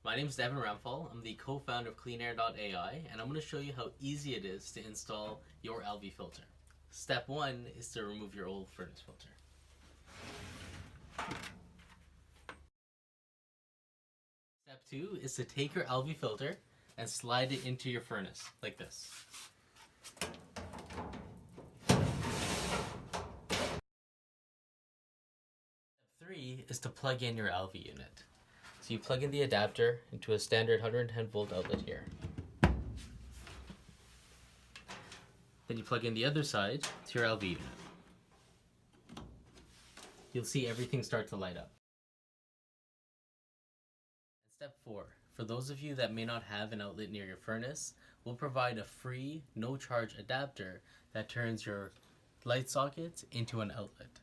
My name is Devin Ramphal. I'm the co-founder of CleanAir.Ai, and I'm going to show you how easy it is to install your ALVI filter. Step 1 is to remove your old furnace filter. Step 2 is to take your ALVI filter and slide it into your furnace, like this. Step 3 is to plug in your ALVI unit. So you plug in the adapter into a standard 110 volt outlet here. Then you plug in the other side to your ALVI unit. You'll see everything start to light up. And step 4, for those of you that may not have an outlet near your furnace, we'll provide a free, no-charge adapter that turns your light socket into an outlet.